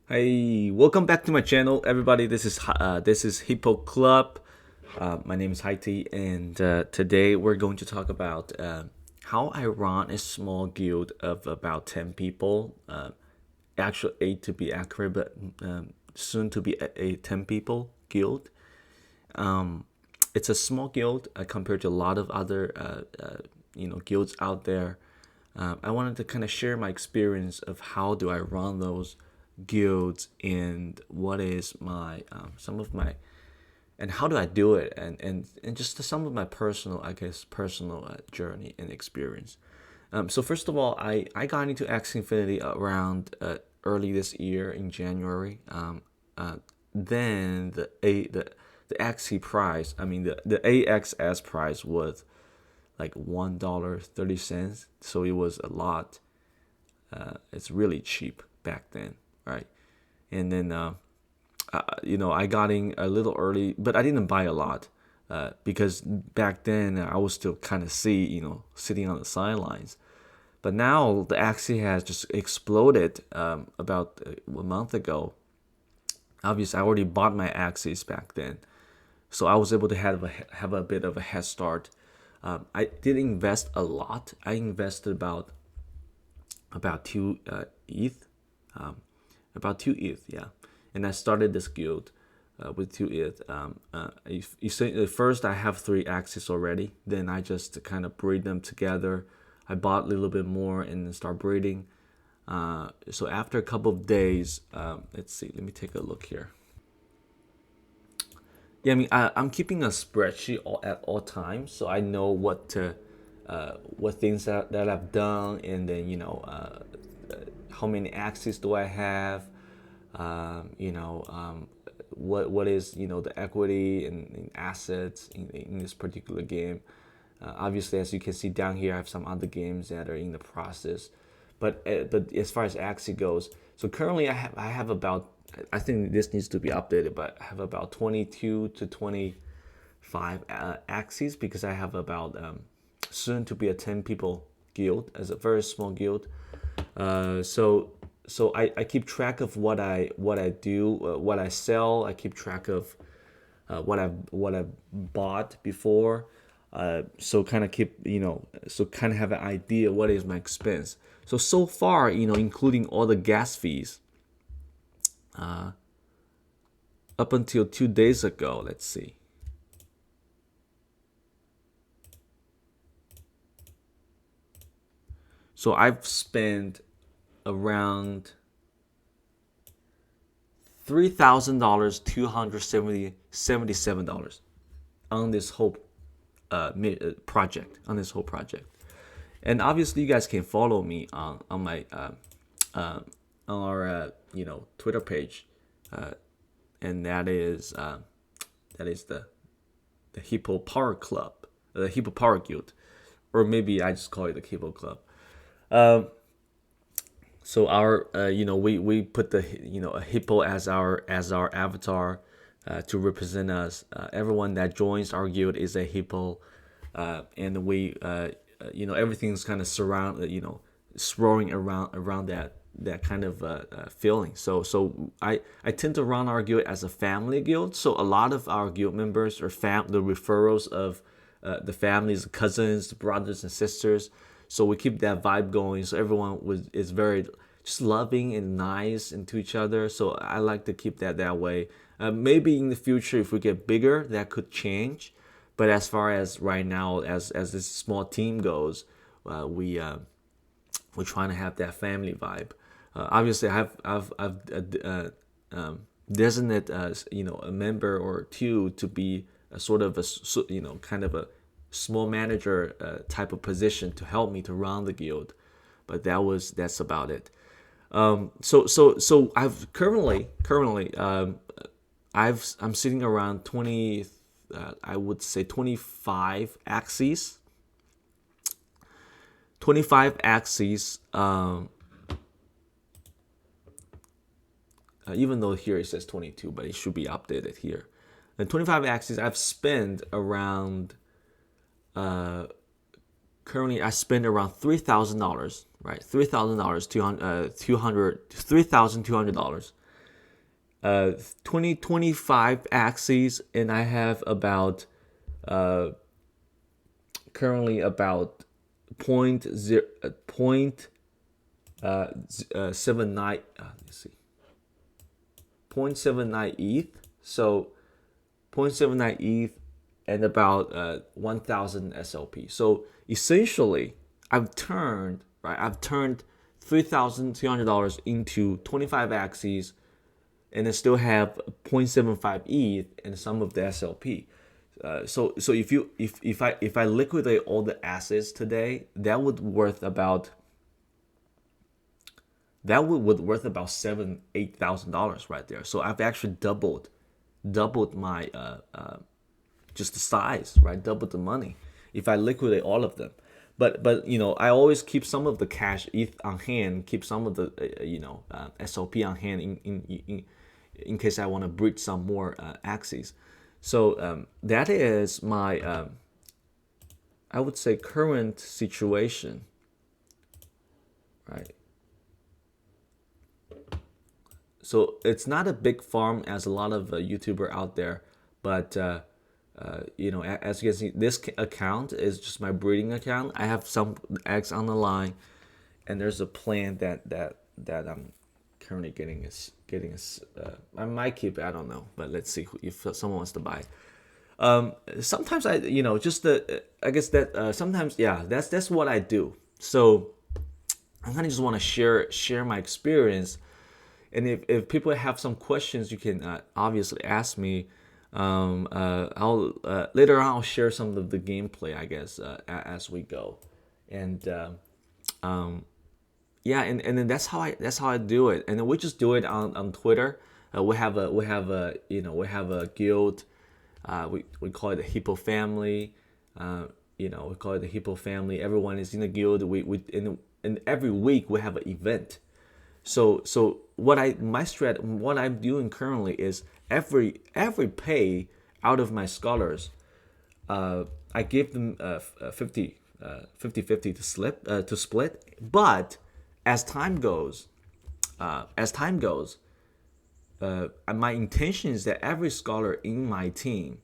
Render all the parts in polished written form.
Hey, welcome back to my channel, everybody. This is Hippo Club. My name is Haiti, and today we're going to talk about how I run a small guild of about 10 people. Actually, eight to be accurate, but soon to be a 10 people guild. It's a small guild compared to a lot of other guilds out there. I wanted to kind of share my experience of how do I run those guilds and what is my some of my and how do I do it and just some of my personal personal journey and experience. So first of all, I got into Axie Infinity around early this year in January. Then the Axie price, I mean the AXS price was like $1.30, so it was a lot. It's really cheap back then, right? And then I got in a little early, but I didn't buy a lot because back then I was still kind of sitting on the sidelines. But now the Axie has just exploded about a month ago. Obviously, I already bought my Axies back then, so I was able to have a bit of a head start. I did invest a lot. I invested about two ETH, about two ETH, yeah. And I started this guild with two ETH. You say at first I have three axes already. Then I just kind of breed them together. I bought a little bit more and then start breeding. So after a couple of days, let's see. Let me take a look here. Yeah, I mean, I'm keeping a spreadsheet at all times, so I know what things that I've done, and then how many axes do I have, what is the equity and assets in this particular game. Obviously, as you can see down here, I have some other games that are in the process, but as far as Axie goes, so currently I have about, I think this needs to be updated, but I have about 22 to 25 Axies because I have about soon to be a 10 people guild as a very small guild. So I keep track of what I do, what I sell. I keep track of what I bought before. So kind of kind of have an idea what is my expense. So far, including all the gas fees, up until 2 days ago, let's see. So I've spent around $3,000, $277 on this whole project. On this whole project, and obviously you guys can follow me on my on our Twitter page, and that is the Hippo Power Club, the Hippo Power Guild, or maybe I just call it the Hippo Club. So our we put the a hippo as our avatar to represent us. Everyone that joins our guild is a hippo, and we everything's kind of swirling around that kind of feeling. So I tend to run our guild as a family guild. So a lot of our guild members are the referrals of the families, cousins, brothers and sisters. So we keep that vibe going. So everyone is very just loving and nice and to each other. So I like to keep that way. Maybe in the future, if we get bigger, that could change. But as far as right now, as this small team goes, we're trying to have that family vibe. Obviously, I've designated a member or two to be a sort of a kind of a small manager type of position to help me to run the guild, but that's about it. So I've currently I'm sitting around 20, I would say 25 axes. 25 axes. Even though here it says 22, but it should be updated here. And 25 axes, I've spent around. Currently, I spend around $3,000, right? $3,000, $3,200. uh 2025 Axies, and I have about uh currently about point zero point 79 let's see 0.79 ETH. So 0.79 ETH and about 1,000 SLP. So essentially, I've turned $3,200 into 25 Axies, and I still have 0.75 ETH and some of the SLP. So if I liquidate all the assets today, that would worth about $7,000-8,000 right there. So I've actually doubled my just the size, right? Doubled the money if I liquidate all of them. But I always keep some of the cash ETH on hand, keep some of the SOP on hand in case I want to breach some more Axies. So that is my I would say current situation, right? So it's not a big farm as a lot of YouTuber out there, but as you can see, this account is just my breeding account. I have some eggs on the line, and there's a plan that I'm currently getting. I might keep it. I don't know, but let's see if someone wants to buy it. Sometimes I guess that sometimes, yeah, that's what I do. So I kind of just want to share my experience. And if people have some questions, you can obviously ask me. I'll later on I'll share some of the gameplay, I guess, as we go, and yeah, and then that's how I do it, and then we just do it on Twitter. We have a guild. We call it the Hippo family. We call it the Hippo family. Everyone is in the guild. And every week we have an event. So what I'm doing currently is every pay out of my scholars, I give them 50 to split. But as time goes, my intention is that every scholar in my team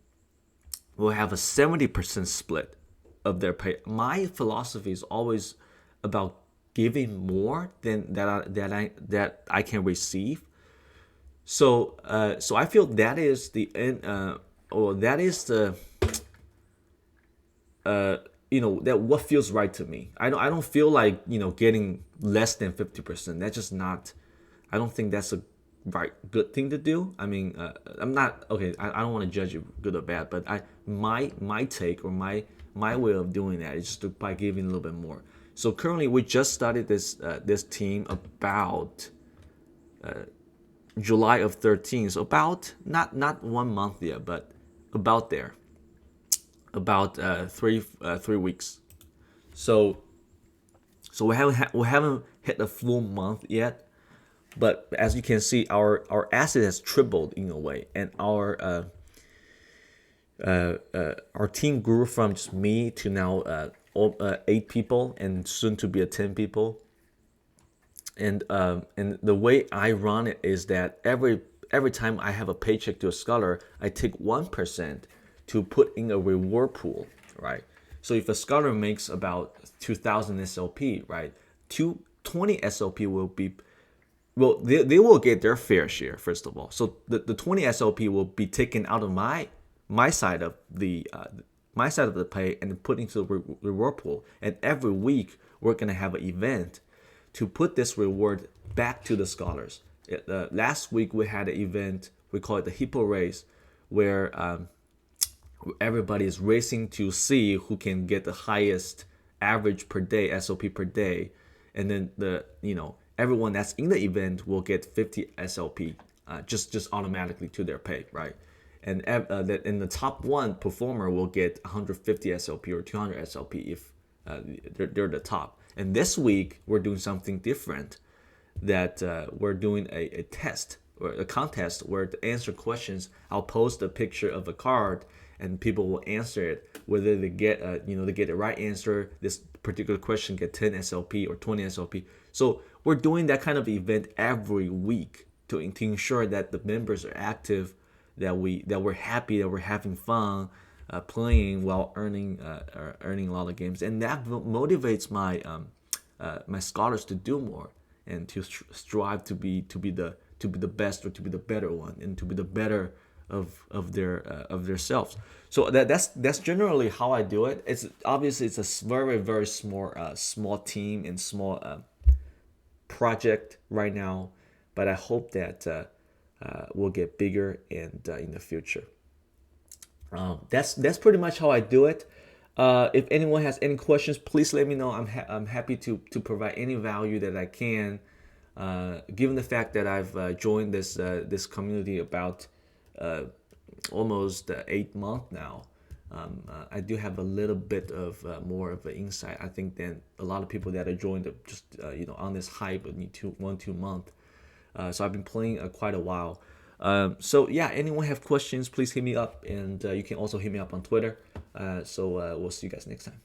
will have a 70% split of their pay. My philosophy is always about giving more than that I can receive. So I feel that is the end, or that is the that what feels right to me. I don't feel like getting less than 50%. That's just not. I don't think that's a good thing to do. I mean, I'm not okay. I don't want to judge you good or bad, but my take or my way of doing that is just by giving a little bit more. So currently, we just started this team about July of 13. So about not 1 month yet, but about there, about 3 weeks. So we haven't hit a full month yet, but as you can see, our asset has tripled in a way, and our team grew from just me to now 8 people, and soon to be a 10 people. And the way I run it is that every time I have a paycheck to a scholar, I take 1% to put in a reward pool, right? So if a scholar makes about 2,000 SLP, right, 20 SLP will be, well, they will get their fair share first of all. So the 20 SLP will be taken out of my side of the pay and put into the reward pool. And every week we're gonna have an event to put this reward back to the scholars. Last week we had an event, we call it the Hippo Race, where everybody is racing to see who can get the highest average per day, SOP per day, and then everyone that's in the event will get 50 SLP just automatically to their pay, right? And the top one performer will get 150 SLP or 200 SLP if they're the top. And this week we're doing something different. That we're doing a test or a contest where to answer questions, I'll post a picture of a card and people will answer it. Whether they get they get the right answer, this particular question get 10 SLP or 20 SLP. So we're doing that kind of event every week to ensure that the members are active, that we're happy, that we're having fun, playing while earning a lot of games, and that motivates my scholars to do more and to strive to be the best, or to be the better one, and to be the better of their selves. So that's generally how I do it. It's obviously it's a very small team and small project right now, but I hope that will get bigger and in the future. That's pretty much how I do it. If anyone has any questions, please let me know. I'm happy to provide any value that I can. Given the fact that I've joined this community about almost 8 months now, I do have a little bit of more of an insight, I think, than a lot of people that are joined just on this hype of 2 month. So I've been playing quite a while. So yeah, anyone have questions, please hit me up, and you can also hit me up on Twitter. So we'll see you guys next time.